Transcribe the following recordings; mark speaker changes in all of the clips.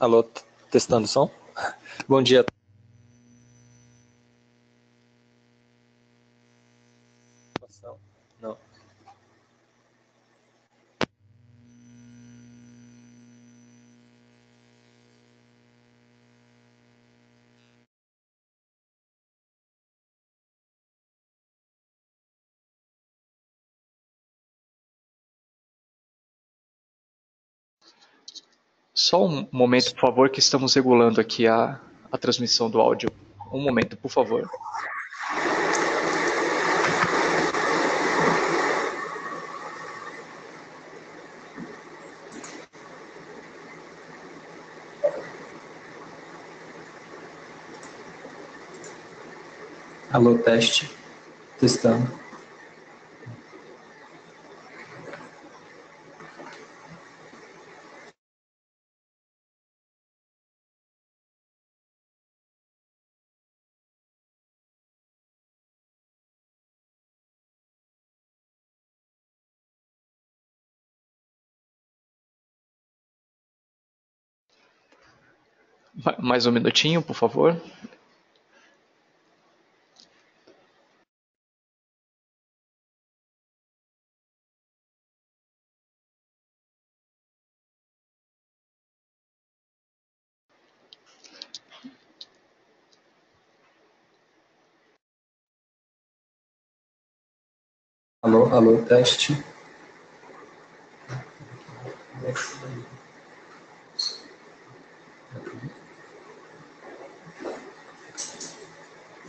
Speaker 1: Alô, testando o som? Bom dia. Não.
Speaker 2: Só um momento, por favor, que estamos regulando aqui a transmissão do áudio. Um momento, por favor.
Speaker 1: Alô, teste. Testando.
Speaker 2: Mais um minutinho, por favor.
Speaker 1: Alô, teste.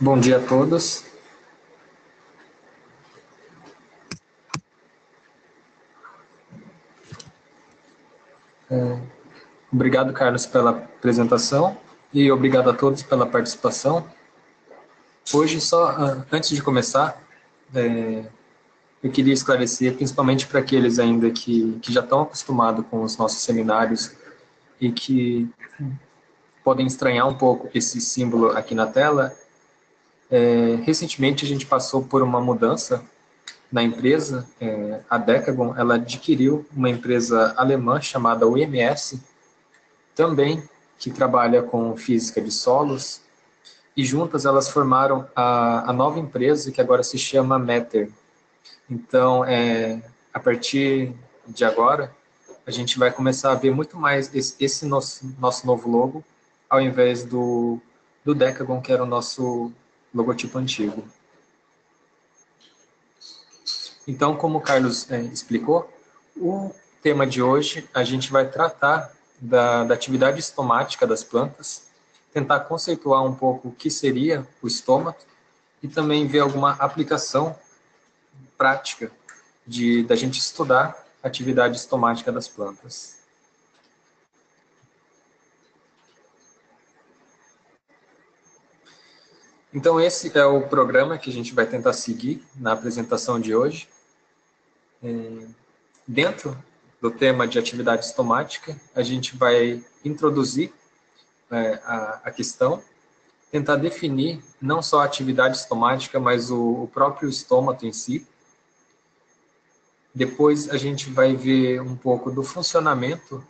Speaker 1: Bom dia a todos. Obrigado, Carlos, pela apresentação e obrigado a todos pela participação. Hoje, antes de começar, eu queria esclarecer, principalmente para aqueles ainda que já estão acostumados com os nossos seminários e que podem estranhar um pouco esse símbolo aqui na tela. Recentemente, a gente passou por uma mudança na empresa. A Decagon, ela adquiriu uma empresa alemã chamada UMS, também que trabalha com física de solos, e juntas elas formaram a nova empresa que agora se chama Matter. Então, a partir de agora, a gente vai começar a ver muito mais esse nosso novo logo, ao invés do Decagon, que era o nosso logotipo antigo. Então, como o Carlos explicou, o tema de hoje a gente vai tratar da atividade estomática das plantas, tentar conceituar um pouco o que seria o estômago e também ver alguma aplicação prática da gente estudar a atividade estomática das plantas. Então, esse é o programa que a gente vai tentar seguir na apresentação de hoje. Dentro do tema de atividade estomática, a gente vai introduzir a questão, tentar definir não só a atividade estomática, mas o próprio estômago em si. Depois a gente vai ver um pouco do funcionamento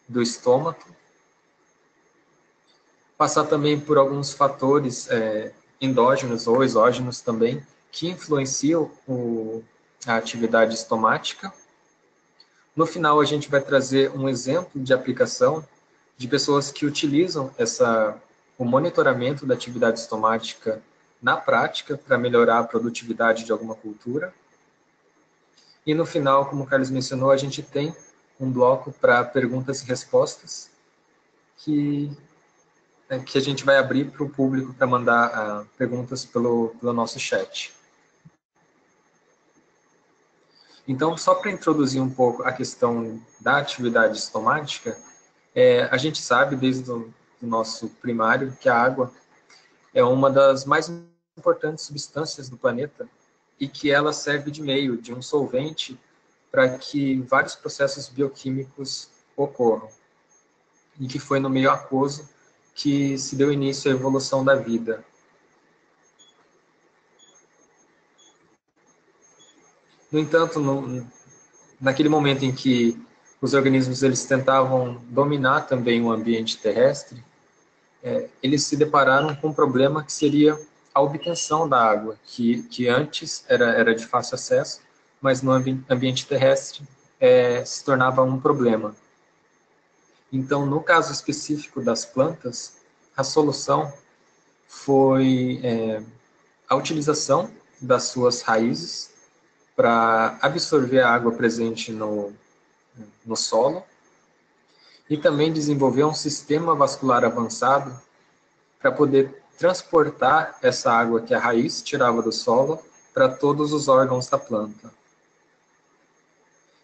Speaker 1: do estômago, passar também por alguns fatores endógenos ou exógenos também, que influenciam a atividade estomática. No final, a gente vai trazer um exemplo de aplicação de pessoas que utilizam o monitoramento da atividade estomática na prática para melhorar a produtividade de alguma cultura. E no final, como o Carlos mencionou, a gente tem um bloco para perguntas e respostas que a gente vai abrir para o público para mandar perguntas pelo nosso chat. Então, só para introduzir um pouco a questão da atividade estomática, a gente sabe desde o nosso primário que a água é uma das mais importantes substâncias do planeta e que ela serve de meio, de um solvente, para que vários processos bioquímicos ocorram. E que foi no meio aquoso que se deu início à evolução da vida. No entanto, naquele momento em que os organismos eles tentavam dominar também o ambiente terrestre, eles se depararam com um problema que seria a obtenção da água, que antes era de fácil acesso, mas no ambiente terrestre se tornava um problema. Então, no caso específico das plantas, a solução foi a utilização das suas raízes para absorver a água presente no solo e também desenvolver um sistema vascular avançado para poder transportar essa água que a raiz tirava do solo para todos os órgãos da planta.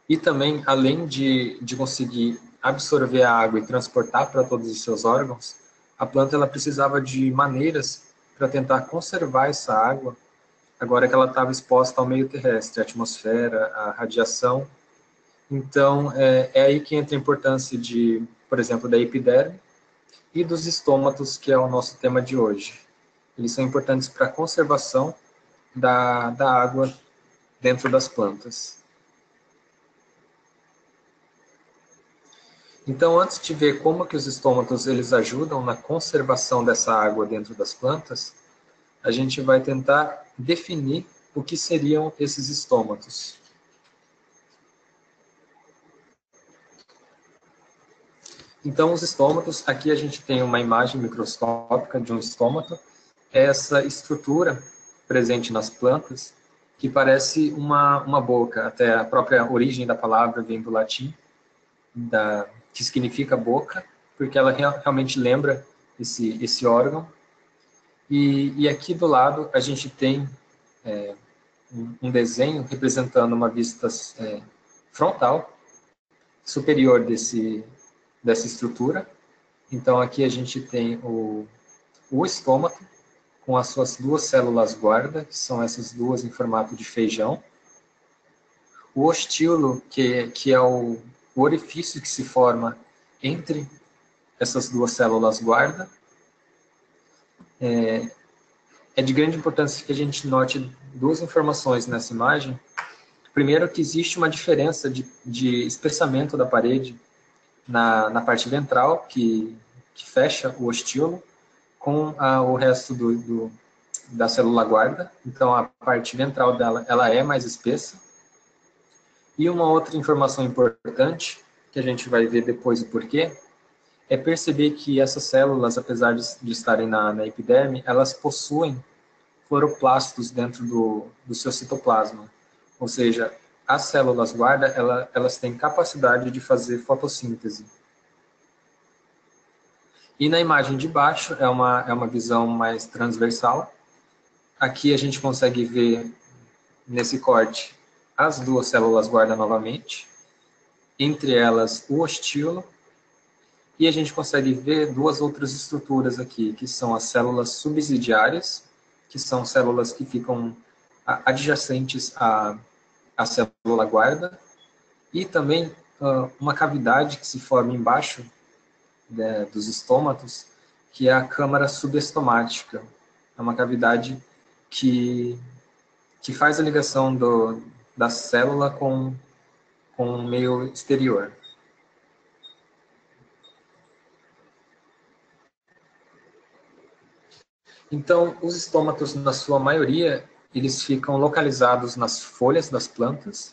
Speaker 1: E também, além de conseguir absorver a água e transportar para todos os seus órgãos, a planta ela precisava de maneiras para tentar conservar essa água, agora que ela estava exposta ao meio terrestre, à atmosfera, à radiação. Então, é aí que entra a importância por exemplo, da epiderme e dos estômatos, que é o nosso tema de hoje. Eles são importantes para a conservação da água dentro das plantas. Então, antes de ver como que os estômatos eles ajudam na conservação dessa água dentro das plantas, a gente vai tentar definir o que seriam esses estômatos. Então, os estômatos, aqui a gente tem uma imagem microscópica de um estômato, é essa estrutura presente nas plantas, que parece uma boca, até a própria origem da palavra vem do latim, que significa boca, porque ela realmente lembra esse órgão. E aqui do lado a gente tem um desenho representando uma vista frontal, superior dessa estrutura. Então aqui a gente tem o estômato, com as suas duas células guarda, que são essas duas em formato de feijão. O ostíolo, que é o orifício que se forma entre essas duas células guarda. É de grande importância que a gente note duas informações nessa imagem. Primeiro, que existe uma diferença de espessamento da parede na parte ventral, que fecha o ostíolo, com o resto da célula guarda. Então, a parte ventral dela ela é mais espessa. E uma outra informação importante, que a gente vai ver depois o porquê, é perceber que essas células, apesar de estarem na epiderme, elas possuem cloroplastos dentro do seu citoplasma. Ou seja, as células guarda, elas têm capacidade de fazer fotossíntese. E na imagem de baixo é uma visão mais transversal. Aqui a gente consegue ver, nesse corte, as duas células guarda novamente, entre elas o ostíolo, e a gente consegue ver duas outras estruturas aqui, que são as células subsidiárias, que são células que ficam adjacentes à célula guarda, e também uma cavidade que se forma embaixo dos estômatos, que é a câmara subestomática. É uma cavidade que faz a ligação da célula com o meio exterior. Então, os estômatos, na sua maioria, eles ficam localizados nas folhas das plantas,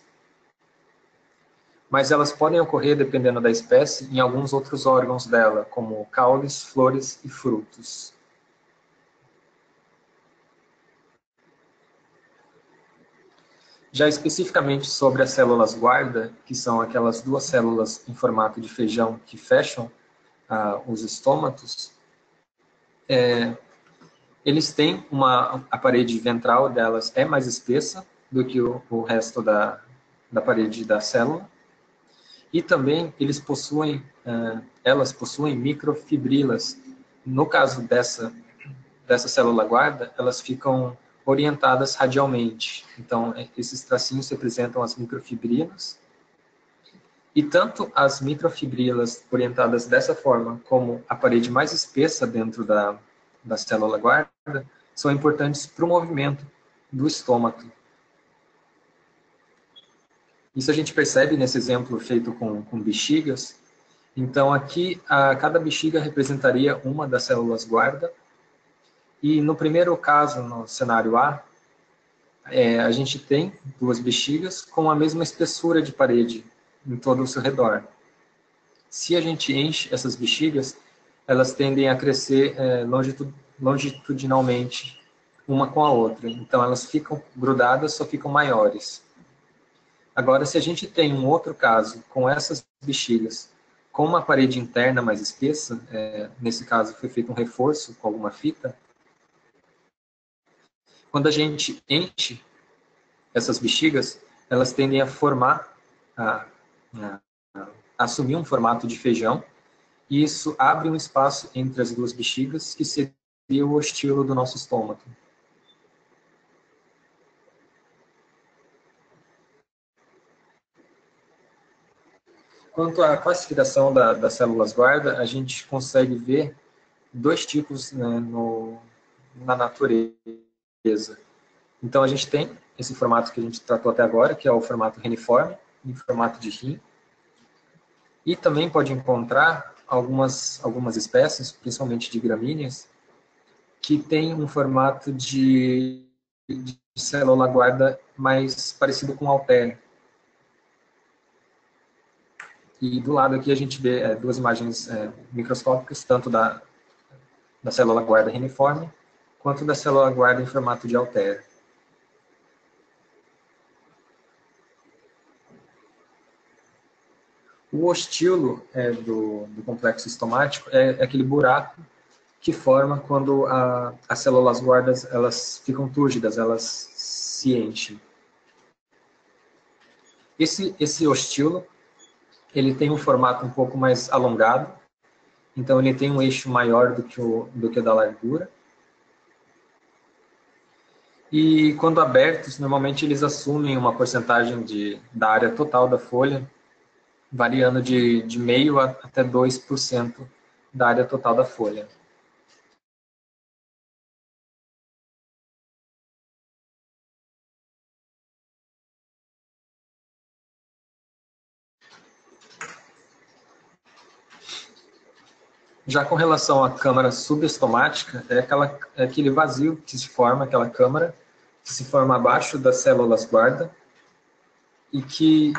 Speaker 1: mas elas podem ocorrer, dependendo da espécie, em alguns outros órgãos dela, como caules, flores e frutos. Já especificamente sobre as células guarda, que são aquelas duas células em formato de feijão que fecham os estômatos, eles têm a parede ventral delas é mais espessa do que o resto da parede da célula. E também elas possuem microfibrilas. No caso dessa célula guarda, elas ficam orientadas radialmente. Então, esses tracinhos representam as microfibrilas. E tanto as microfibrilas orientadas dessa forma, como a parede mais espessa dentro da célula guarda, são importantes para o movimento do estômato. Isso a gente percebe nesse exemplo feito com bexigas. Então, aqui, cada bexiga representaria uma das células guarda. E no primeiro caso, no cenário A, a gente tem duas bexigas com a mesma espessura de parede em todo o seu redor. Se a gente enche essas bexigas, elas tendem a crescer longitudinalmente uma com a outra. Então, elas ficam grudadas, só ficam maiores. Agora, se a gente tem um outro caso com essas bexigas com uma parede interna mais espessa, nesse caso foi feito um reforço com alguma fita, quando a gente enche essas bexigas, elas tendem a formar, a assumir um formato de feijão, e isso abre um espaço entre as duas bexigas, que seria o estilo do nosso estômago. Quanto à classificação das células guarda, a gente consegue ver dois tipos, né, na natureza. Então, a gente tem esse formato que a gente tratou até agora, que é o formato reniforme, em formato de rim. E também pode encontrar algumas espécies, principalmente de gramíneas, que tem um formato de célula guarda mais parecido com halter. E do lado aqui a gente vê duas imagens microscópicas, tanto da célula guarda reniforme, quanto da célula guarda em formato de halter. O ostilo do complexo estomático é aquele buraco que forma quando as células guardas elas ficam túrgidas, elas se enchem. Esse ostilo ele tem um formato um pouco mais alongado, então ele tem um eixo maior do que o da largura. E quando abertos, normalmente eles assumem uma porcentagem da área total da folha, variando de 0,5% até 2% da área total da folha. Já com relação à câmara subestomática, é aquele vazio que se forma, aquela câmara, que se forma abaixo das células guarda e que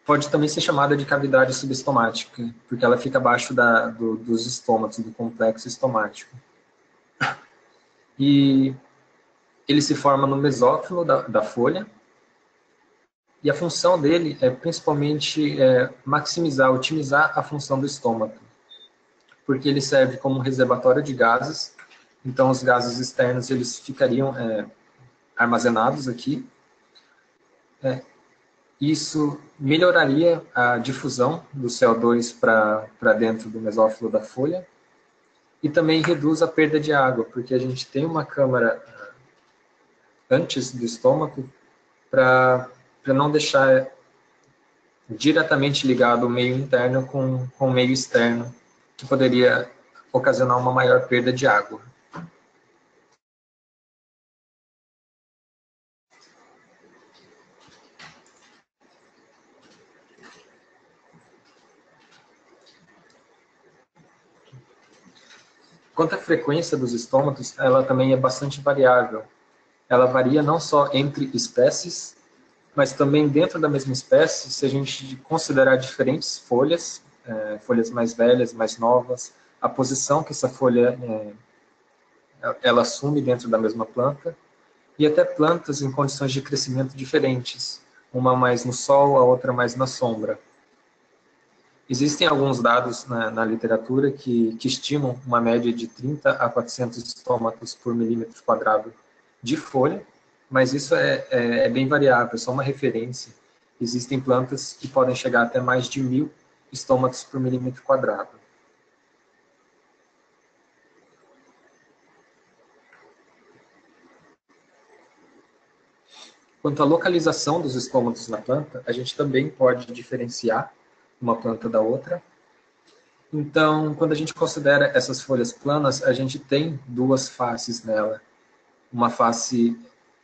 Speaker 1: pode também ser chamada de cavidade subestomática, porque ela fica abaixo dos estômatos, do complexo estomático. E ele se forma no mesófilo da folha, e a função dele é principalmente maximizar, otimizar a função do estômago, porque ele serve como um reservatório de gases, então os gases externos eles ficariam armazenados aqui. Isso melhoraria a difusão do CO2 para dentro do mesófilo da folha e também reduz a perda de água, porque a gente tem uma câmara antes do estômago para não deixar diretamente ligado o meio interno com o meio externo, que poderia ocasionar uma maior perda de água. Quanto à frequência dos estômatos, ela também é bastante variável. Ela varia não só entre espécies, mas também dentro da mesma espécie, se a gente considerar diferentes folhas, folhas mais velhas, mais novas, a posição que essa folha ela assume dentro da mesma planta, e até plantas em condições de crescimento diferentes, uma mais no sol, a outra mais na sombra. Existem alguns dados na literatura que estimam uma média de 30 a 400 estômatos por milímetro quadrado de folha, mas isso é bem variável, é só uma referência. Existem plantas que podem chegar até mais de 1.000 estômatos por milímetro quadrado. Quanto à localização dos estômatos na planta, a gente também pode diferenciar uma planta da outra. Então, quando a gente considera essas folhas planas, a gente tem duas faces nela. Uma face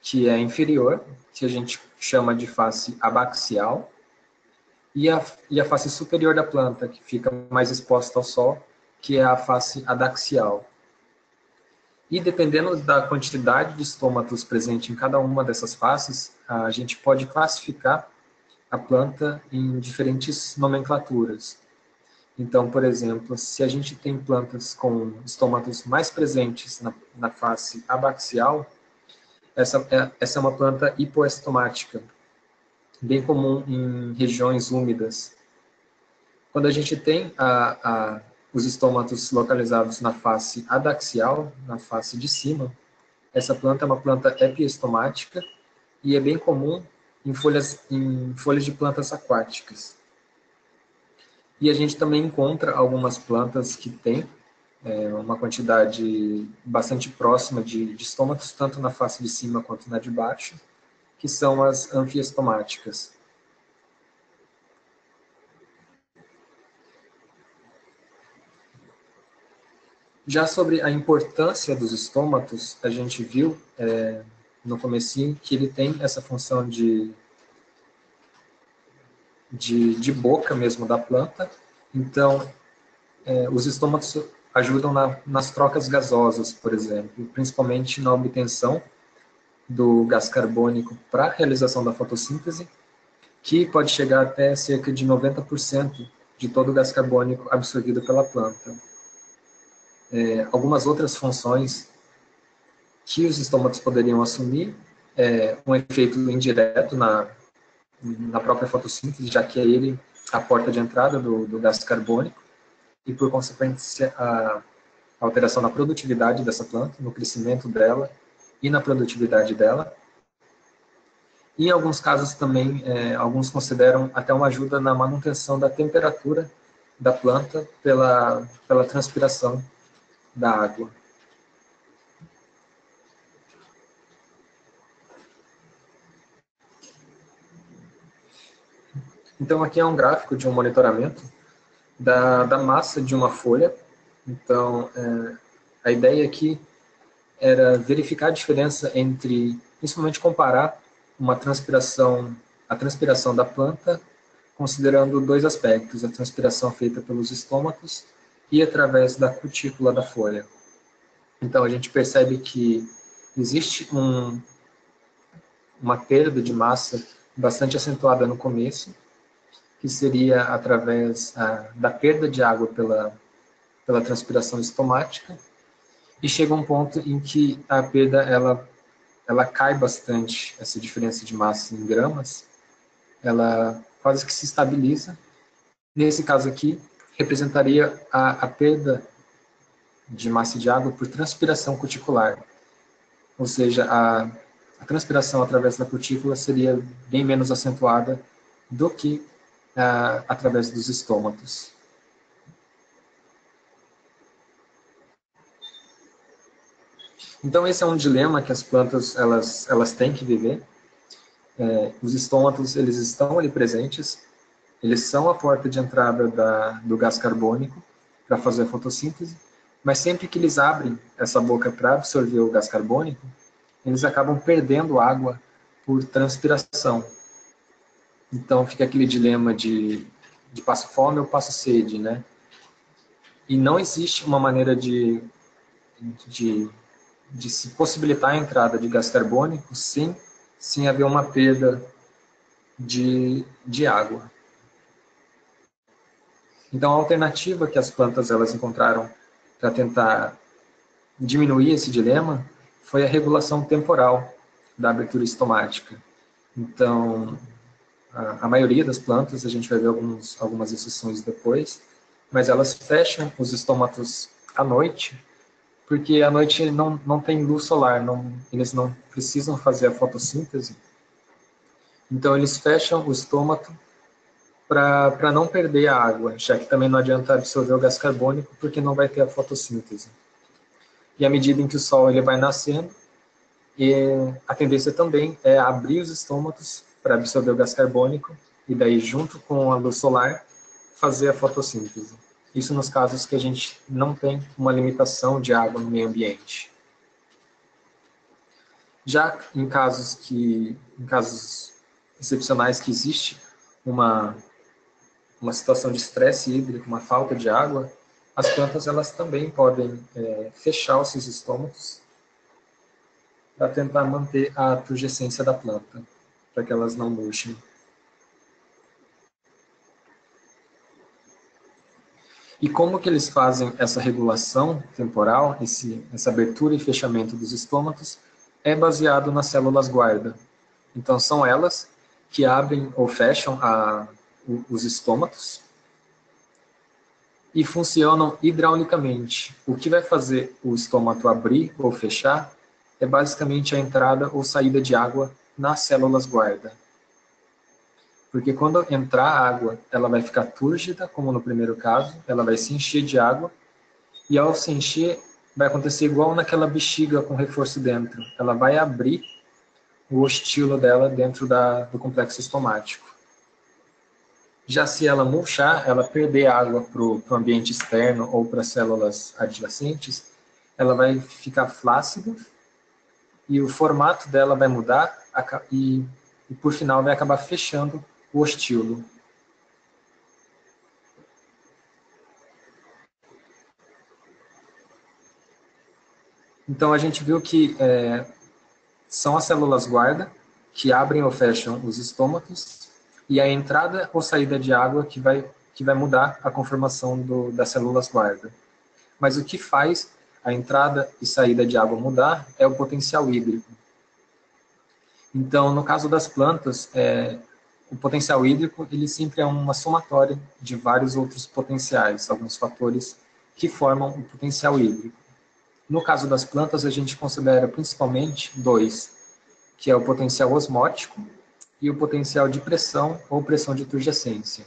Speaker 1: que é inferior, que a gente chama de face abaxial, e a face superior da planta, que fica mais exposta ao sol, que é a face adaxial. E dependendo da quantidade de estômatos presente em cada uma dessas faces, a gente pode classificar a planta em diferentes nomenclaturas. Então, por exemplo, se a gente tem plantas com estômatos mais presentes na face abaxial, essa é uma planta hipoestomática, bem comum em regiões úmidas. Quando a gente tem os estômatos localizados na face adaxial, na face de cima, essa planta é uma planta epiestomática e é bem comum em folhas de plantas aquáticas. E a gente também encontra algumas plantas que têm uma quantidade bastante próxima de estômatos, tanto na face de cima quanto na de baixo, que são as anfiestomáticas. Já sobre a importância dos estômatos, a gente viu no comecinho que ele tem essa função de boca mesmo da planta. Então, os estômatos ajudam nas trocas gasosas, por exemplo, principalmente na obtenção do gás carbônico para a realização da fotossíntese, que pode chegar até cerca de 90% de todo o gás carbônico absorvido pela planta. Algumas outras funções que os estômatos poderiam assumir um efeito indireto na própria fotossíntese, já que é ele a porta de entrada do gás carbônico, e por consequência a alteração na produtividade dessa planta, no crescimento dela e na produtividade dela. E em alguns casos também, alguns consideram até uma ajuda na manutenção da temperatura da planta pela transpiração da água. Então aqui é um gráfico de um monitoramento da massa de uma folha. Então a ideia aqui era verificar a diferença entre, principalmente comparar a transpiração da planta, considerando dois aspectos, a transpiração feita pelos estômatos e através da cutícula da folha. Então a gente percebe que existe uma perda de massa bastante acentuada no começo, que seria através da perda de água pela transpiração estomática, e chega um ponto em que a perda ela cai bastante, essa diferença de massa em gramas, ela quase que se estabiliza. Nesse caso aqui, representaria a perda de massa de água por transpiração cuticular, ou seja, a transpiração através da cutícula seria bem menos acentuada do que através dos estômatos. Então esse é um dilema que as plantas elas têm que viver. Os estômatos eles estão ali presentes, eles são a porta de entrada do gás carbônico para fazer a fotossíntese, mas sempre que eles abrem essa boca para absorver o gás carbônico, eles acabam perdendo água por transpiração. Então fica aquele dilema de passo fome ou passo sede, né? E não existe uma maneira de se possibilitar a entrada de gás carbônico sem haver uma perda de água. Então a alternativa que as plantas elas encontraram para tentar diminuir esse dilema foi a regulação temporal da abertura estomática. Então a maioria das plantas, a gente vai ver algumas exceções depois, mas elas fecham os estômatos à noite, porque à noite não tem luz solar, eles não precisam fazer a fotossíntese. Então eles fecham o estômato para não perder a água, já que também não adianta absorver o gás carbônico, porque não vai ter a fotossíntese. E à medida em que o sol ele vai nascendo, a tendência também é abrir os estômatos para absorver o gás carbônico, e daí, junto com a luz solar, fazer a fotossíntese. Isso nos casos que a gente não tem uma limitação de água no meio ambiente. Já em casos excepcionais que existe uma situação de estresse hídrico, uma falta de água, as plantas elas também podem fechar os seus estômatos para tentar manter a turgescência da planta, para que elas não murchem. E como que eles fazem essa regulação temporal, essa abertura e fechamento dos estômatos, é baseado nas células guarda. Então, são elas que abrem ou fecham os estômatos e funcionam hidraulicamente. O que vai fazer o estômato abrir ou fechar é basicamente a entrada ou saída de água nas células guarda. Porque quando entrar água, ela vai ficar túrgida, como no primeiro caso, ela vai se encher de água, e ao se encher, vai acontecer igual naquela bexiga com reforço dentro. Ela vai abrir o ostilo dela dentro do complexo estomático. Já se ela murchar, ela perder água para o ambiente externo ou para as células adjacentes, ela vai ficar flácida e o formato dela vai mudar e por final vai acabar fechando o ostilo. Então a gente viu que são as células guarda que abrem ou fecham os estômatos e a entrada ou saída de água que vai mudar a conformação das células guarda. Mas o que faz a entrada e saída de água mudar é o potencial hídrico. Então, no caso das plantas, o potencial hídrico ele sempre é uma somatória de vários outros potenciais, alguns fatores que formam o potencial hídrico. No caso das plantas, a gente considera principalmente dois, que é o potencial osmótico e o potencial de pressão ou pressão de turgescência.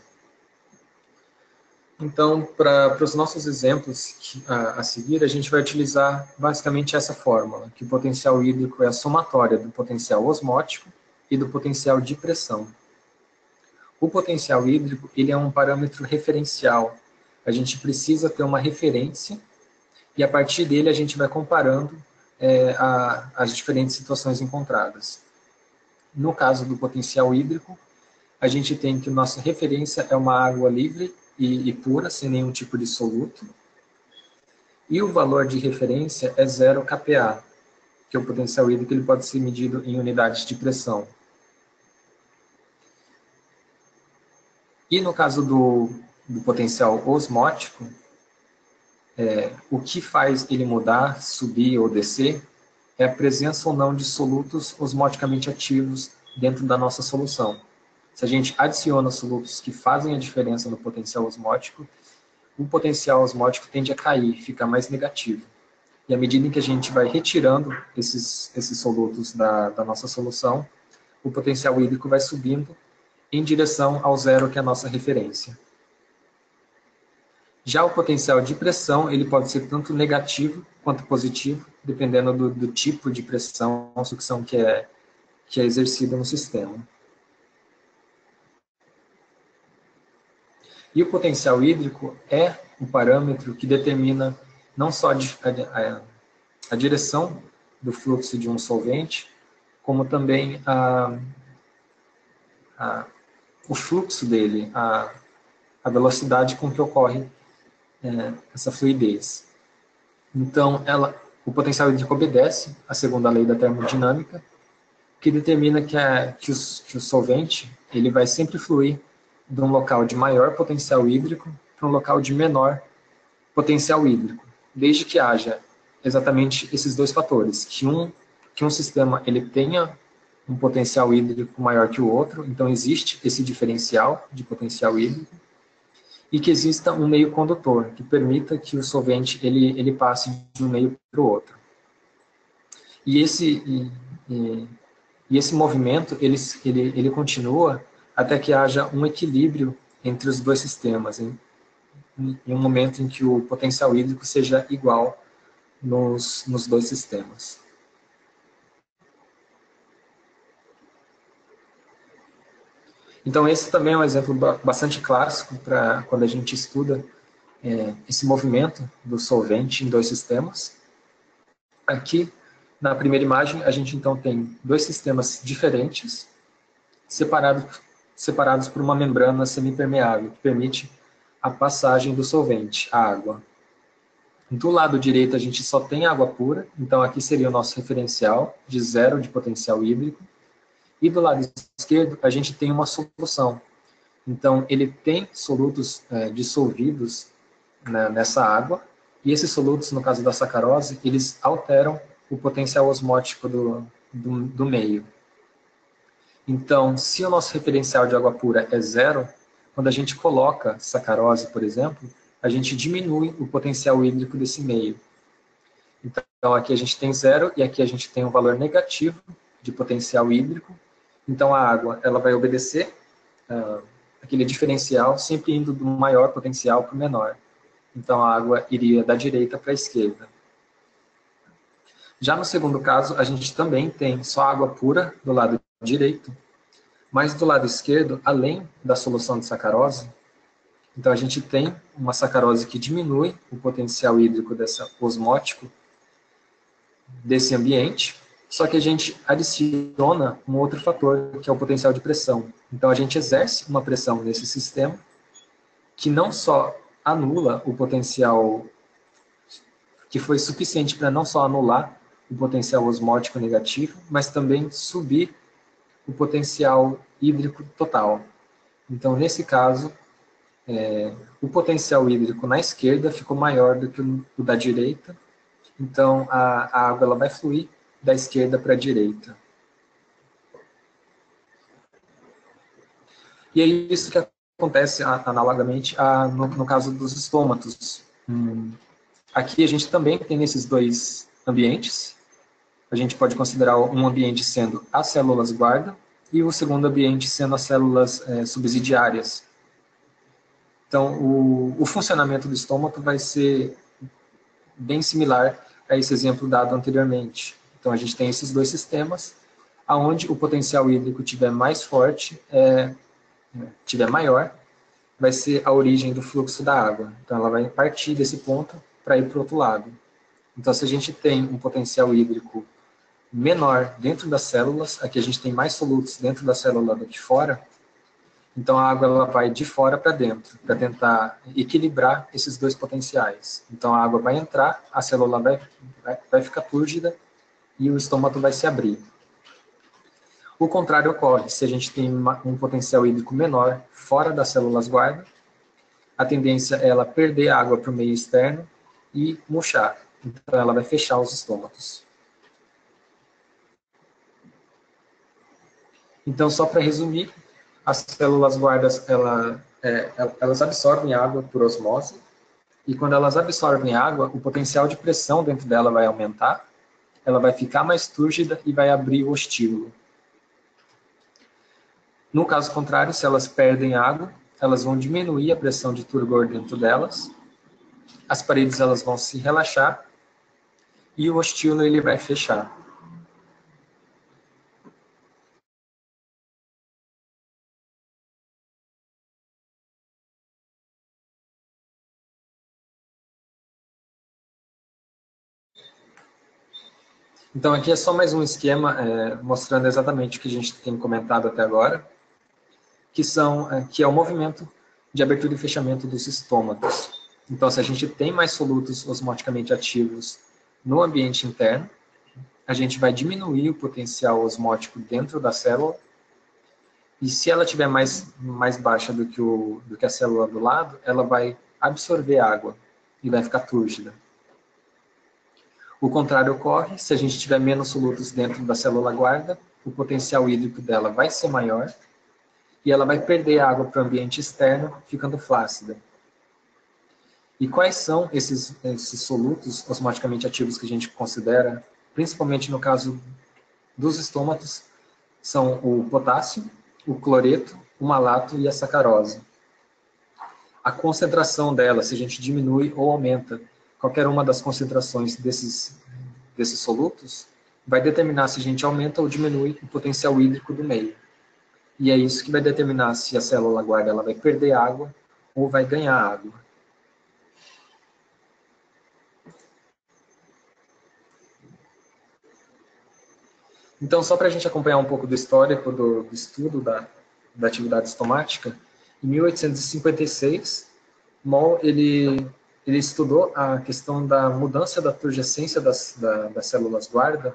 Speaker 1: Então, para os nossos exemplos a seguir, a gente vai utilizar basicamente essa fórmula, que o potencial hídrico é a somatória do potencial osmótico e do potencial de pressão. O potencial hídrico ele é um parâmetro referencial. A gente precisa ter uma referência e a partir dele a gente vai comparando as diferentes situações encontradas. No caso do potencial hídrico, a gente tem que nossa referência é uma água livre e pura, sem nenhum tipo de soluto. E o valor de referência é 0 kPa, que é o potencial hídrico ele pode ser medido em unidades de pressão. E no caso do potencial osmótico, o que faz ele mudar, subir ou descer, é a presença ou não de solutos osmoticamente ativos dentro da nossa solução. Se a gente adiciona solutos que fazem a diferença no potencial osmótico, o potencial osmótico tende a cair, fica mais negativo. E à medida em que a gente vai retirando esses solutos da nossa solução, o potencial hídrico vai subindo em direção ao zero, que é a nossa referência. Já o potencial de pressão, ele pode ser tanto negativo quanto positivo, dependendo do tipo de pressão ou sucção que é exercida no sistema. E o potencial hídrico é um parâmetro que determina não só a direção do fluxo de um solvente, como também o fluxo dele, a velocidade com que ocorre essa fluidez. Então, o potencial hídrico obedece à segunda lei da termodinâmica, que determina que o solvente ele vai sempre fluir de um local de maior potencial hídrico para um local de menor potencial hídrico, desde que haja exatamente esses dois fatores, que um sistema ele tenha um potencial hídrico maior que o outro, então existe esse diferencial de potencial hídrico, e que exista um meio condutor, que permita que o solvente ele passe de um meio para o outro. E esse movimento ele continua até que haja um equilíbrio entre os dois sistemas, em um momento em que o potencial hídrico seja igual nos dois sistemas. Então esse também é um exemplo bastante clássico para quando a gente estuda esse movimento do solvente em dois sistemas. Aqui Na primeira imagem, a gente então tem dois sistemas diferentes, separados por uma membrana semipermeável, que permite a passagem do solvente, a água. Do lado direito, a gente só tem água pura, então aqui seria o nosso referencial de zero de potencial hídrico. E do lado esquerdo, a gente tem uma solução. Então, ele tem solutos dissolvidos, né, nessa água, e esses solutos, no caso da sacarose, eles alteram o potencial osmótico do meio. Então, se o nosso referencial de água pura é zero, quando a gente coloca sacarose, por exemplo, a gente diminui o potencial hídrico desse meio. Então, aqui a gente tem zero e aqui a gente tem um valor negativo de potencial hídrico. Então, a água ela vai obedecer aquele diferencial, sempre indo do maior potencial para o menor. Então, a água iria da direita para a esquerda. Já no segundo caso, a gente também tem só água pura do lado direito, mas do lado esquerdo, além da solução de sacarose, então a gente tem uma sacarose que diminui o potencial hídrico osmótico desse ambiente, só que a gente adiciona um outro fator, que é o potencial de pressão. Então a gente exerce uma pressão nesse sistema, que não só anula o potencial, que foi suficiente para não só anular o potencial osmótico negativo, mas também subir o potencial hídrico total. Então, nesse caso, o potencial hídrico na esquerda ficou maior do que o da direita, então a água ela vai fluir da esquerda para a direita. E é isso que acontece analogamente no caso dos estômatos. Aqui a gente também tem esses dois ambientes. A gente pode considerar um ambiente sendo as células guarda e o segundo ambiente sendo as células subsidiárias. Então, o funcionamento do estômato vai ser bem similar a esse exemplo dado anteriormente. Então, a gente tem esses dois sistemas, aonde o potencial hídrico tiver mais forte, tiver maior, vai ser a origem do fluxo da água. Então, ela vai partir desse ponto para ir para o outro lado. Então, se a gente tem um potencial hídrico menor dentro das células, aqui a gente tem mais solutos dentro da célula do que fora, então a água ela vai de fora para dentro, para tentar equilibrar esses dois potenciais. Então a água vai entrar, a célula vai ficar túrgida e o estômato vai se abrir. O contrário ocorre, se a gente tem um potencial hídrico menor fora das células guarda, a tendência é ela perder água para o meio externo e murchar. Então ela vai fechar os estômatos. Então, só para resumir, as células guardas elas absorvem água por osmose, e quando elas absorvem água, o potencial de pressão dentro dela vai aumentar, ela vai ficar mais túrgida e vai abrir o ostíolo. No caso contrário, se elas perdem água, elas vão diminuir a pressão de turgor dentro delas, as paredes elas vão se relaxar e o ostíolo ele vai fechar. Então aqui é só mais um esquema mostrando exatamente o que a gente tem comentado até agora, que é o movimento de abertura e fechamento dos estômatos. Então, se a gente tem mais solutos osmoticamente ativos no ambiente interno, a gente vai diminuir o potencial osmótico dentro da célula, e se ela estiver mais baixa do que a célula do lado, ela vai absorver água e vai ficar túrgida. O contrário ocorre, se a gente tiver menos solutos dentro da célula guarda, o potencial hídrico dela vai ser maior, e ela vai perder água para o ambiente externo, ficando flácida. E quais são esses solutos osmoticamente ativos que a gente considera, principalmente no caso dos estômatos? São o potássio, o cloreto, o malato e a sacarose. A concentração dela, se a gente diminui ou aumenta qualquer uma das concentrações desses solutos, vai determinar se a gente aumenta ou diminui o potencial hídrico do meio. E é isso que vai determinar se a célula guarda ela vai perder água ou vai ganhar água. Então, só para a gente acompanhar um pouco do histórico do estudo da atividade estomática, em 1856, Moll ele estudou a questão da mudança da turgescência das células guarda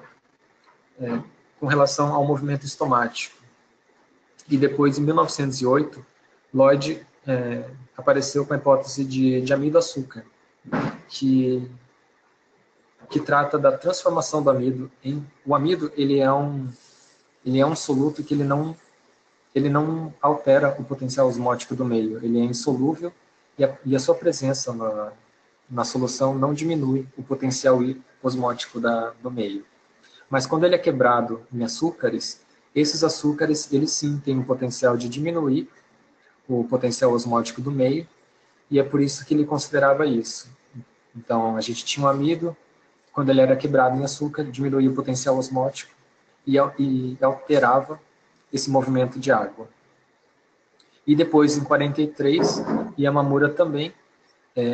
Speaker 1: com relação ao movimento estomático. E depois, em 1908, Lloyd apareceu com a hipótese de amido-açúcar, que trata da transformação do amido o amido ele é um soluto que ele não altera o potencial osmótico do meio, ele é insolúvel e a sua presença na solução não diminui o potencial osmótico do meio. Mas quando ele é quebrado em açúcares, esses açúcares eles sim têm o potencial de diminuir o potencial osmótico do meio, e é por isso que ele considerava isso. Então, a gente tinha um amido, quando ele era quebrado em açúcar, diminuía o potencial osmótico e alterava esse movimento de água. E depois, em 43, Yamamura também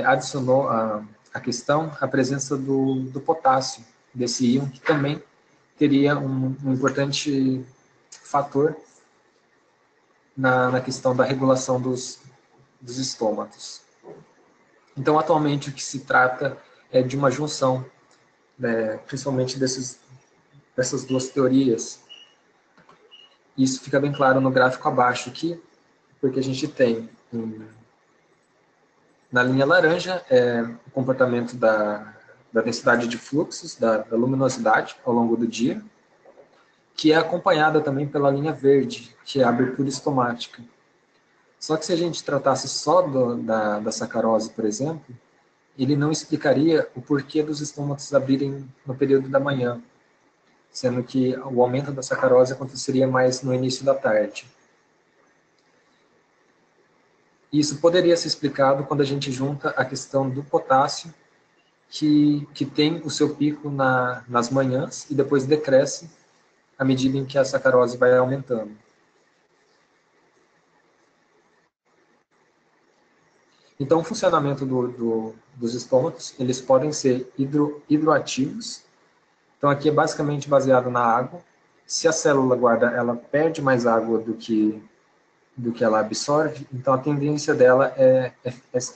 Speaker 1: adicionou a questão a presença do potássio, desse íon, que também teria um importante fator na questão da regulação dos estômatos. Então, atualmente, o que se trata é de uma junção, principalmente dessas duas teorias. Isso fica bem claro no gráfico abaixo aqui, porque a gente tem, na linha laranja, o comportamento da densidade de fluxos, da luminosidade ao longo do dia, que é acompanhada também pela linha verde, que é a abertura estomática. Só que se a gente tratasse só da sacarose, por exemplo, ele não explicaria o porquê dos estômatos abrirem no período da manhã, sendo que o aumento da sacarose aconteceria mais no início da tarde. Isso poderia ser explicado quando a gente junta a questão do potássio, que tem o seu pico nas manhãs e depois decresce à medida em que a sacarose vai aumentando. Então, o funcionamento dos estômatos, eles podem ser hidroativos. Então, aqui é basicamente baseado na água. Se a célula guarda, ela perde mais água do que ela absorve, então a tendência dela é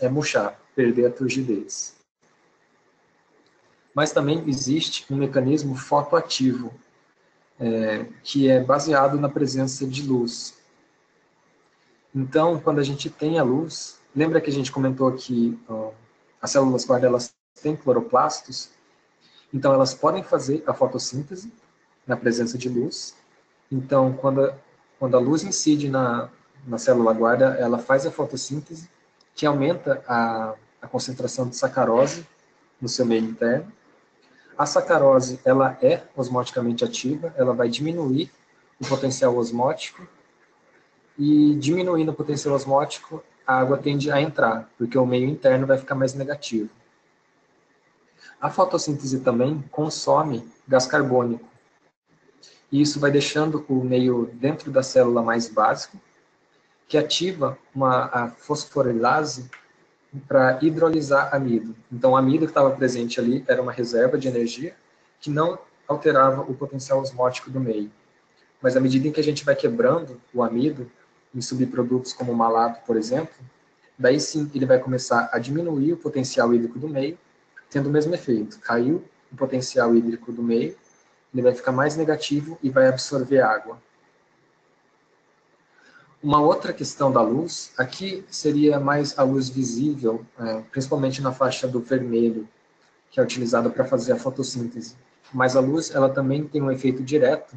Speaker 1: murchar, perder a turgidez. Mas também existe um mecanismo fotoativo, que é baseado na presença de luz. Então, quando a gente tem a luz, lembra que a gente comentou que as células guarda, elas têm cloroplastos, então elas podem fazer a fotossíntese na presença de luz. Então, quando a luz incide na célula guarda, ela faz a fotossíntese, que aumenta a concentração de sacarose no seu meio interno. A sacarose, ela é osmoticamente ativa, ela vai diminuir o potencial osmótico, e diminuindo o potencial osmótico, a água tende a entrar, porque o meio interno vai ficar mais negativo. A fotossíntese também consome gás carbônico, e isso vai deixando o meio dentro da célula mais básico, que ativa a fosforilase para hidrolisar amido. Então, o amido que estava presente ali era uma reserva de energia que não alterava o potencial osmótico do meio. Mas à medida em que a gente vai quebrando o amido em subprodutos como o malato, por exemplo, daí sim ele vai começar a diminuir o potencial hídrico do meio, tendo o mesmo efeito. Caiu o potencial hídrico do meio, ele vai ficar mais negativo e vai absorver água. Uma outra questão da luz, aqui seria mais a luz visível, principalmente na faixa do vermelho, que é utilizada para fazer a fotossíntese. Mas a luz, ela também tem um efeito direto,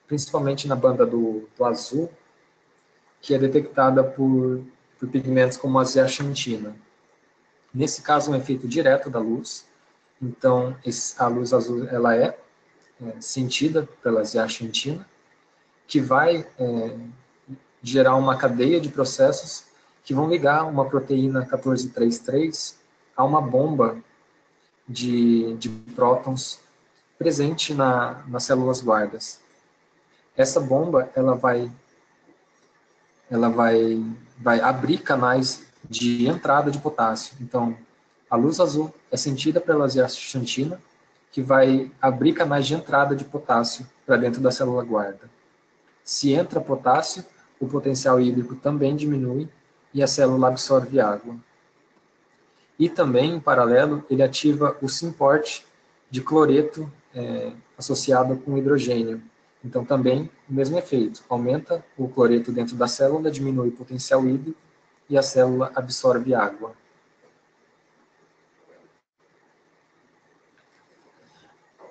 Speaker 1: principalmente na banda do azul, que é detectada por pigmentos como a zeaxantina. Nesse caso, um efeito direto da luz. Então, a luz azul ela é sentida pela zeaxantina, que vai gerar uma cadeia de processos que vão ligar uma proteína 1433 a uma bomba de prótons presente nas células guardas. Essa bomba ela vai abrir canais de entrada de potássio. Então, a luz azul é sentida pela zeaxantina, que vai abrir canais de entrada de potássio para dentro da célula guarda. Se entra potássio, o potencial hídrico também diminui e a célula absorve água. E também, em paralelo, ele ativa o SYMPORT de cloreto associado com hidrogênio. Então, também o mesmo efeito. Aumenta o cloreto dentro da célula, diminui o potencial hídrico e a célula absorve água.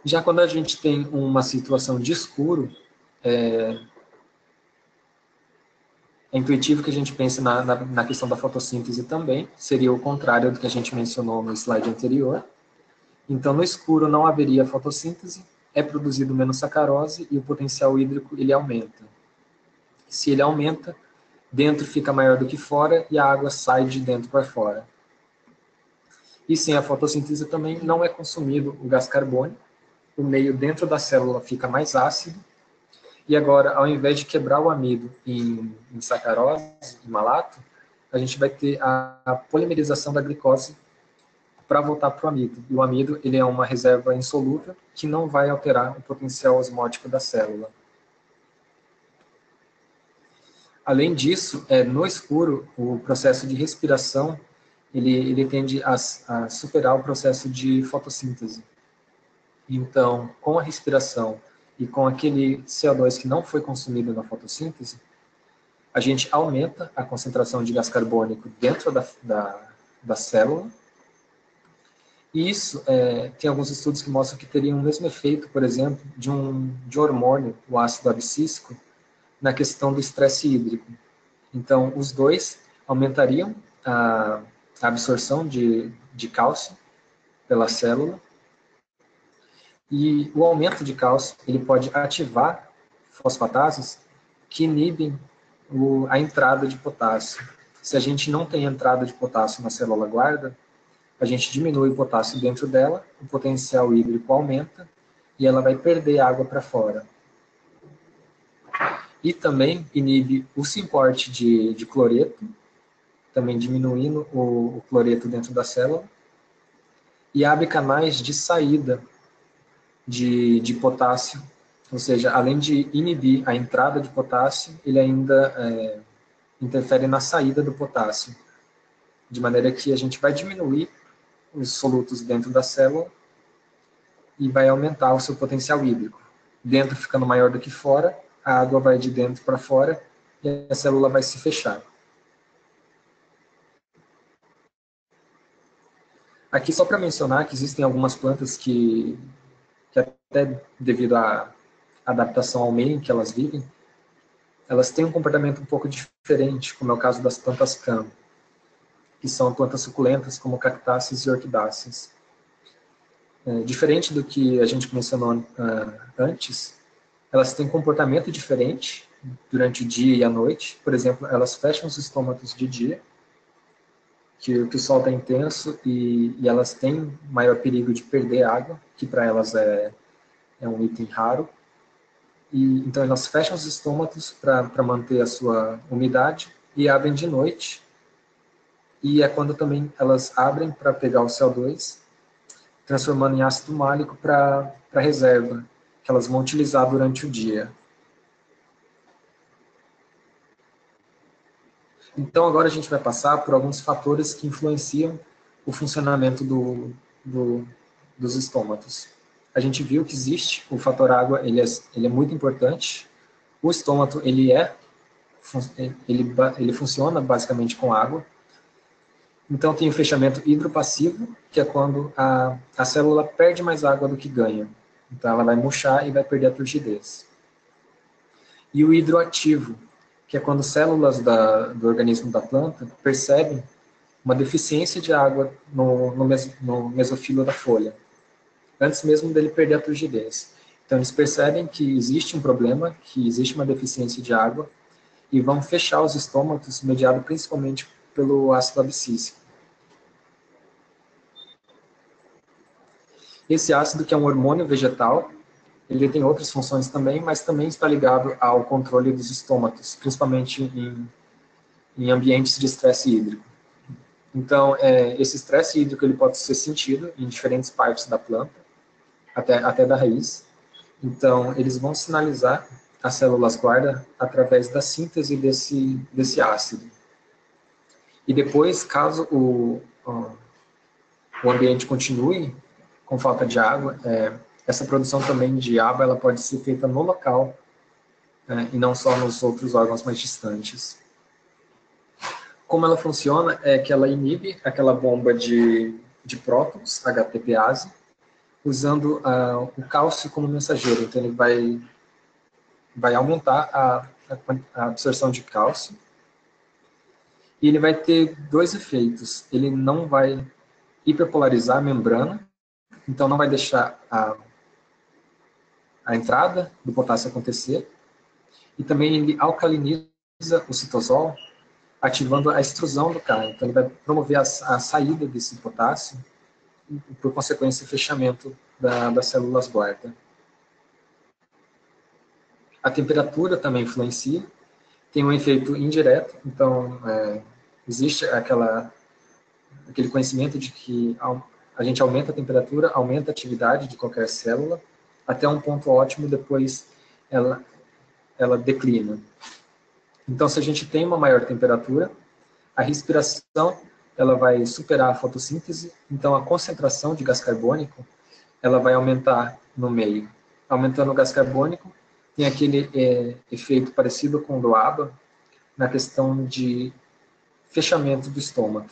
Speaker 1: Já quando a gente tem uma situação de escuro, é intuitivo que a gente pense na questão da fotossíntese também. Seria o contrário do que a gente mencionou no slide anterior. Então, no escuro não haveria fotossíntese, é produzido menos sacarose e o potencial hídrico ele aumenta. Se ele aumenta, dentro fica maior do que fora e a água sai de dentro para fora. E sem a fotossíntese também não é consumido o gás carbônico, o meio dentro da célula fica mais ácido, e agora, ao invés de quebrar o amido em sacarose, em malato, a gente vai ter a polimerização da glicose para voltar para o amido. E o amido ele é uma reserva insolúvel que não vai alterar o potencial osmótico da célula. Além disso, no escuro, o processo de respiração ele tende a superar o processo de fotossíntese. Então, com a respiração e com aquele CO2 que não foi consumido na fotossíntese, a gente aumenta a concentração de gás carbônico dentro da célula. E isso, tem alguns estudos que mostram que teria o mesmo efeito, por exemplo, de um hormônio, o ácido abscísico, na questão do estresse hídrico. Então, os dois aumentariam a absorção de cálcio pela célula, e o aumento de cálcio ele pode ativar fosfatases que inibem a entrada de potássio. Se a gente não tem entrada de potássio na célula guarda, a gente diminui o potássio dentro dela, o potencial hídrico aumenta e ela vai perder água para fora. E também inibe o SYMPORT de cloreto, também diminuindo o cloreto dentro da célula, e abre canais de saída de potássio, ou seja, além de inibir a entrada de potássio, ele ainda interfere na saída do potássio, de maneira que a gente vai diminuir os solutos dentro da célula e vai aumentar o seu potencial hídrico. Dentro ficando maior do que fora, a água vai de dentro para fora e a célula vai se fechar. Aqui só para mencionar que existem algumas plantas que até devido à adaptação ao meio em que elas vivem, elas têm um comportamento um pouco diferente, como é o caso das plantas CAM, que são plantas suculentas como cactáceas e orquidáceas. Diferente do que a gente mencionou antes, elas têm comportamento diferente durante o dia e a noite. Por exemplo, elas fecham os estômatos de dia, que o sol está intenso e elas têm maior perigo de perder água, que para elas é um item raro. E, então elas fecham os estômatos para manter a sua umidade e abrem de noite. E é quando também elas abrem para pegar o CO2, transformando em ácido málico para reserva, que elas vão utilizar durante o dia. Então agora a gente vai passar por alguns fatores que influenciam o funcionamento dos estômatos. A gente viu que existe o fator água, ele é muito importante. O estômato ele funciona basicamente com água. Então tem o fechamento hidropassivo, que é quando a célula perde mais água do que ganha. Então ela vai murchar e vai perder a turgidez. E o hidroativo, que é quando células do organismo da planta percebem uma deficiência de água no mesofilo da folha, antes mesmo dele perder a turgidez. Então eles percebem que existe um problema, que existe uma deficiência de água, e vão fechar os estômatos, mediado principalmente pelo ácido abscísico. Esse ácido, que é um hormônio vegetal, ele tem outras funções também, mas também está ligado ao controle dos estômatos, principalmente em ambientes de estresse hídrico. Então, esse estresse hídrico ele pode ser sentido em diferentes partes da planta. até da raiz. Então, eles vão sinalizar as células guarda através da síntese desse ácido. E depois, caso o ambiente continue com falta de água, essa produção também de ABA ela pode ser feita no local, e não só nos outros órgãos mais distantes. Como ela funciona é que ela inibe aquela bomba de prótons, HTPase, usando o cálcio como mensageiro. Então, ele vai aumentar a absorção de cálcio. E ele vai ter dois efeitos. Ele não vai hiperpolarizar a membrana, então não vai deixar a entrada do potássio acontecer. E também ele alcaliniza o citosol, ativando a extrusão do Ca. Então ele vai promover a saída desse potássio e, por consequência, o fechamento das células guarda. A temperatura também influencia, tem um efeito indireto, então existe aquele conhecimento de que a gente aumenta a temperatura, aumenta a atividade de qualquer célula, até um ponto ótimo, depois ela declina. Então, se a gente tem uma maior temperatura, a respiração ela vai superar a fotossíntese, então a concentração de gás carbônico ela vai aumentar no meio. Aumentando o gás carbônico, tem aquele efeito parecido com o do ABA, na questão de fechamento do estômago.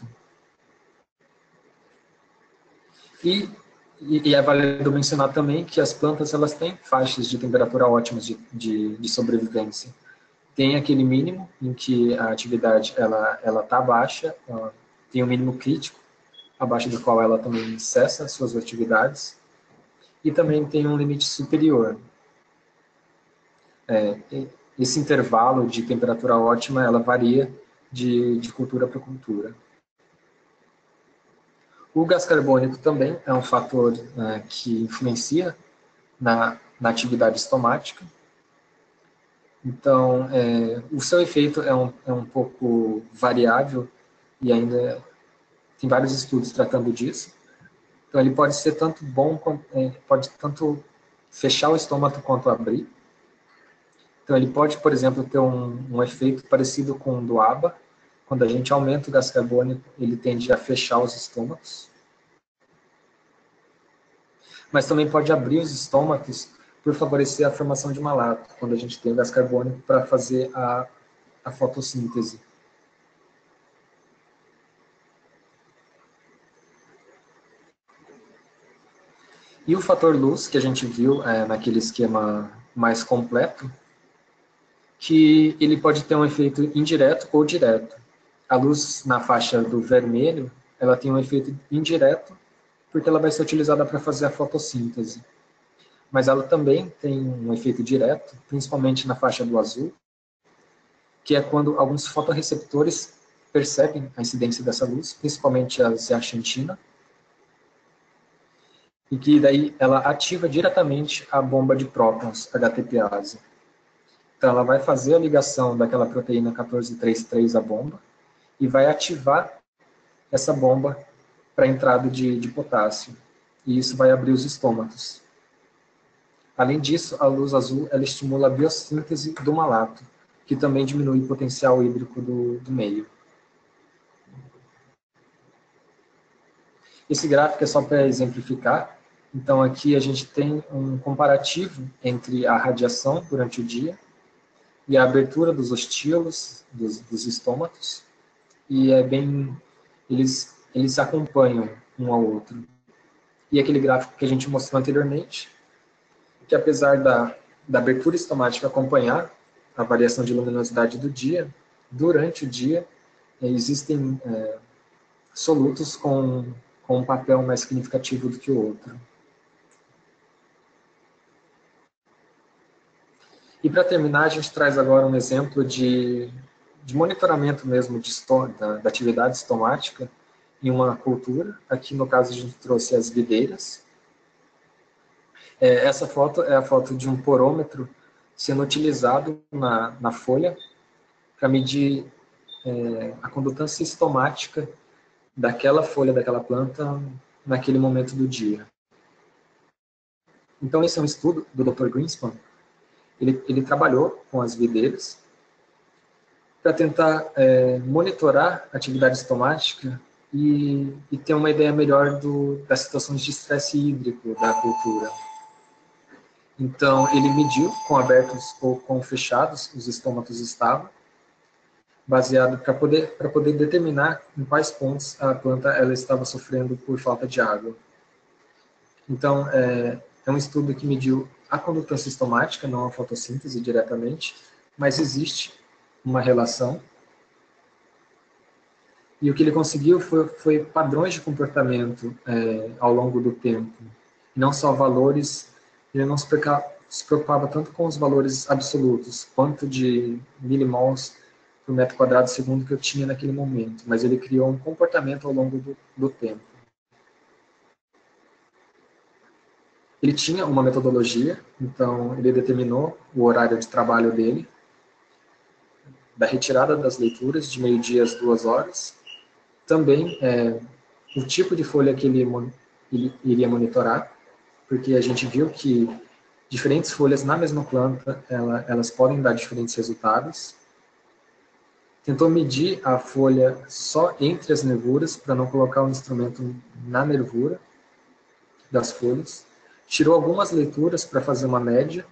Speaker 1: E é válido mencionar também que as plantas elas têm faixas de temperatura ótimas de sobrevivência. Tem aquele mínimo em que a atividade ela está baixa, tem um mínimo crítico, abaixo do qual ela também cessa as suas atividades, e também tem um limite superior. Esse intervalo de temperatura ótima ela varia de cultura para cultura. O gás carbônico também é um fator que influencia na atividade estomática. Então, o seu efeito é um pouco variável e ainda tem vários estudos tratando disso. Então, ele pode ser tanto bom, pode tanto fechar o estômago quanto abrir. Então, ele pode, por exemplo, ter um efeito parecido com o do ABA. Quando a gente aumenta o gás carbônico, ele tende a fechar os estômagos. Mas também pode abrir os estômagos por favorecer a formação de malato, quando a gente tem o gás carbônico para fazer a fotossíntese. E o fator luz, que a gente viu naquele esquema mais completo, que ele pode ter um efeito indireto ou direto. A luz na faixa do vermelho, ela tem um efeito indireto, porque ela vai ser utilizada para fazer a fotossíntese. Mas ela também tem um efeito direto, principalmente na faixa do azul, que é quando alguns fotorreceptores percebem a incidência dessa luz, principalmente a zeaxantina, e que daí ela ativa diretamente a bomba de prótons, HTPase. Então ela vai fazer a ligação daquela proteína 1433 à bomba e vai ativar essa bomba para a entrada de potássio. E isso vai abrir os estômagos. Além disso, a luz azul ela estimula a biossíntese do malato, que também diminui o potencial hídrico do meio. Esse gráfico é só para exemplificar. Então, aqui a gente tem um comparativo entre a radiação durante o dia e a abertura dos ostilos, dos estômagos, e eles acompanham um ao outro. E aquele gráfico que a gente mostrou anteriormente, que apesar da abertura estomática acompanhar a variação de luminosidade do dia, durante o dia existem solutos com um papel mais significativo do que o outro. E para terminar, a gente traz agora um exemplo de monitoramento mesmo da atividade estomática em uma cultura. Aqui, no caso, a gente trouxe as videiras. Essa foto é a foto de um porômetro sendo utilizado na folha para medir a condutância estomática daquela folha, daquela planta, naquele momento do dia. Então, esse é um estudo do Dr. Greenspan. Ele trabalhou com as videiras para tentar monitorar a atividade estomática e ter uma ideia melhor das situações de estresse hídrico da cultura. Então, ele mediu com abertos ou com fechados os estômatos estavam, baseado para poder determinar em quais pontos a planta ela estava sofrendo por falta de água. Então, é um estudo que mediu a condutância estomática, não a fotossíntese diretamente, mas existe uma relação. E o que ele conseguiu foi padrões de comportamento ao longo do tempo, não só valores. Ele não se preocupava tanto com os valores absolutos, quanto de milimols por metro quadrado segundo que eu tinha naquele momento, mas ele criou um comportamento ao longo do tempo. Ele tinha uma metodologia, então ele determinou o horário de trabalho dele, da retirada das leituras, de meio-dia às 2 horas, também o tipo de folha que ele iria monitorar, porque a gente viu que diferentes folhas na mesma planta, elas podem dar diferentes resultados. Tentou medir a folha só entre as nervuras, para não colocar o instrumento na nervura das folhas. Tirou algumas leituras para fazer uma média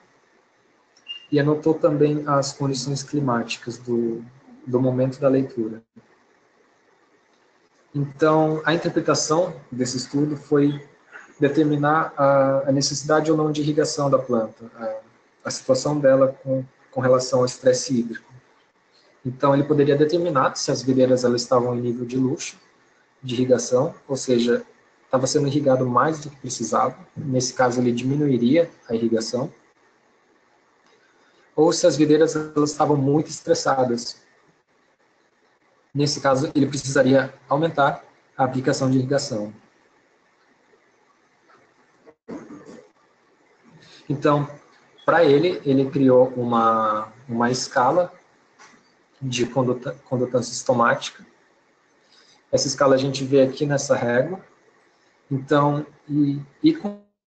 Speaker 1: e anotou também as condições climáticas do momento da leitura. Então, a interpretação desse estudo foi determinar a necessidade ou não de irrigação da planta, a situação dela com relação ao estresse hídrico. Então, ele poderia determinar se as videiras elas estavam em nível de luxo, de irrigação, ou seja, estava sendo irrigado mais do que precisava. Nesse caso, ele diminuiria a irrigação. Ou se as videiras elas estavam muito estressadas. Nesse caso, ele precisaria aumentar a aplicação de irrigação. Então, para ele criou uma escala de condutância estomática. Essa escala a gente vê aqui nessa régua. Então,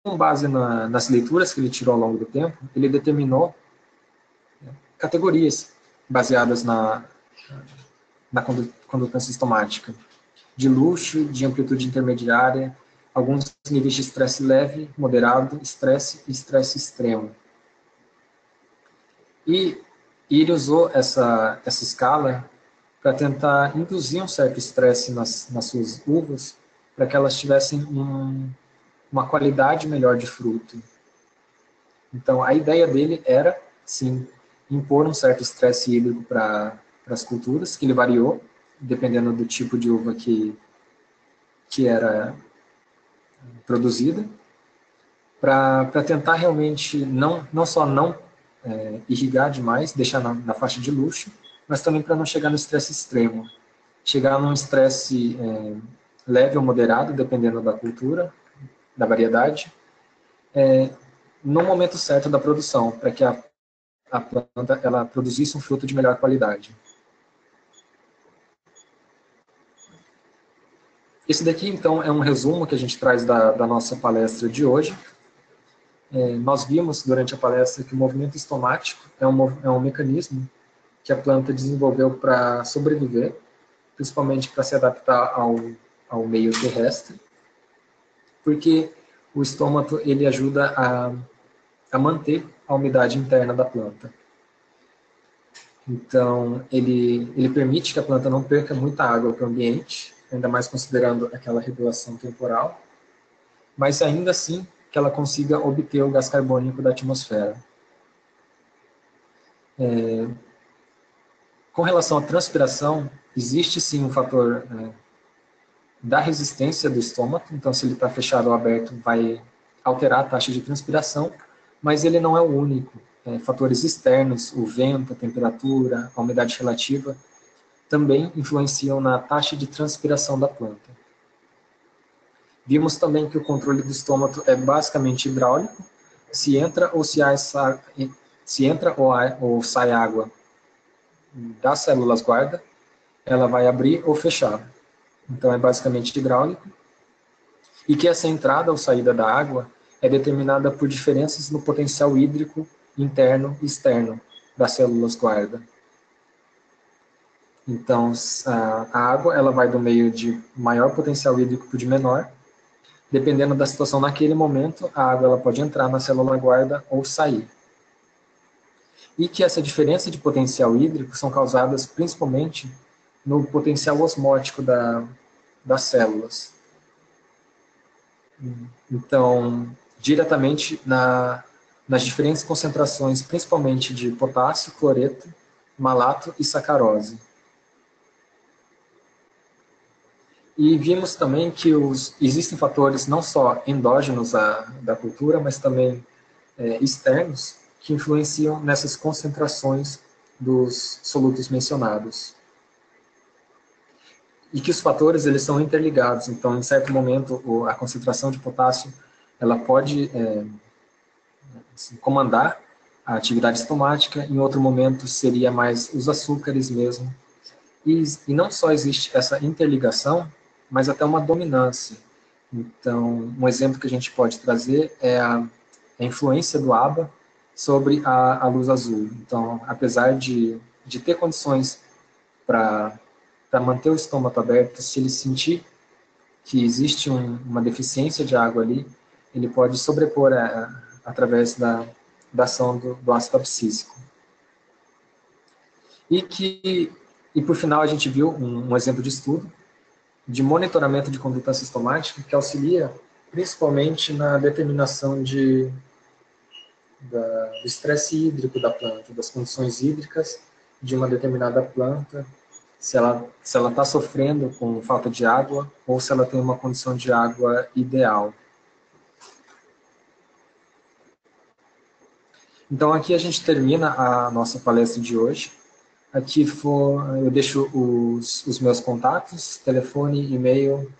Speaker 1: com base nas leituras que ele tirou ao longo do tempo, ele determinou categorias baseadas na condutância estomática, de luxo, de amplitude intermediária, alguns níveis de estresse leve, moderado, estresse e estresse extremo. E ele usou essa escala para tentar induzir um certo estresse nas suas uvas, para que elas tivessem uma qualidade melhor de fruto. Então, a ideia dele era, sim, impor um certo estresse hídrico para as culturas, que ele variou, dependendo do tipo de uva que era produzida, para tentar realmente não só não irrigar demais, deixar na faixa de luxo, mas também para não chegar no estresse extremo. Chegar num estresse leve ou moderado, dependendo da cultura, da variedade, no momento certo da produção, para que a planta ela produzisse um fruto de melhor qualidade. Esse daqui, então, é um resumo que a gente traz da nossa palestra de hoje. Nós vimos durante a palestra que o movimento estomático é um mecanismo que a planta desenvolveu para sobreviver, principalmente para se adaptar ao meio terrestre, porque o estômago ele ajuda a manter a umidade interna da planta. Então, ele permite que a planta não perca muita água para o ambiente, ainda mais considerando aquela regulação temporal, mas ainda assim que ela consiga obter o gás carbônico da atmosfera. Com relação à transpiração, existe sim um fator da resistência do estômago, então se ele está fechado ou aberto vai alterar a taxa de transpiração, mas ele não é o único. Fatores externos, o vento, a temperatura, a umidade relativa, também influenciam na taxa de transpiração da planta. Vimos também que o controle do estômago é basicamente hidráulico. Se entra ou sai água das células guarda, ela vai abrir ou fechar. Então é basicamente hidráulico. E que essa entrada ou saída da água é determinada por diferenças no potencial hídrico interno e externo das células guarda. Então, a água ela vai do meio de maior potencial hídrico para o de menor. Dependendo da situação naquele momento, a água ela pode entrar na célula guarda ou sair. E que essa diferença de potencial hídrico são causadas principalmente no potencial osmótico das células. Então, diretamente nas diferentes concentrações, principalmente de potássio, cloreto, malato e sacarose. E vimos também que existem fatores não só endógenos da cultura, mas também externos, que influenciam nessas concentrações dos solutos mencionados. E que os fatores eles são interligados, então, em certo momento, a concentração de potássio ela pode comandar a atividade estomática, em outro momento seria mais os açúcares mesmo. E não só existe essa interligação, mas até uma dominância. Então, um exemplo que a gente pode trazer é a influência do ABA sobre a luz azul. Então, apesar de ter condições para manter o estômago aberto, se ele sentir que existe uma deficiência de água ali, ele pode sobrepor através da ação do ácido abscísico. E por final, a gente viu um exemplo de estudo de monitoramento de condutância estomática que auxilia principalmente na determinação do estresse hídrico da planta, das condições hídricas de uma determinada planta, se ela está sofrendo com falta de água ou se ela tem uma condição de água ideal. Então aqui a gente termina a nossa palestra de hoje. Aqui eu deixo os meus contatos, telefone, e-mail.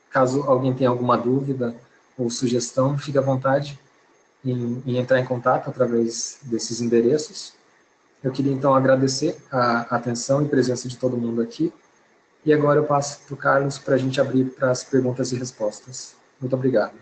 Speaker 1: Caso alguém tenha alguma dúvida ou sugestão, fique à vontade em entrar em contato através desses endereços. Eu queria então agradecer a atenção e presença de todo mundo aqui. E agora eu passo para o Carlos para a gente abrir para as perguntas e respostas. Muito obrigado.